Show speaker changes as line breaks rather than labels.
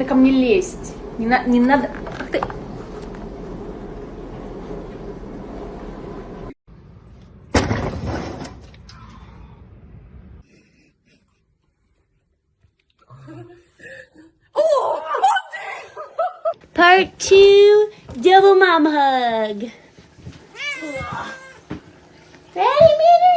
Ко мне лезть. Не надо. Ах ты. Part 2, double mom hug. Ready, Peter?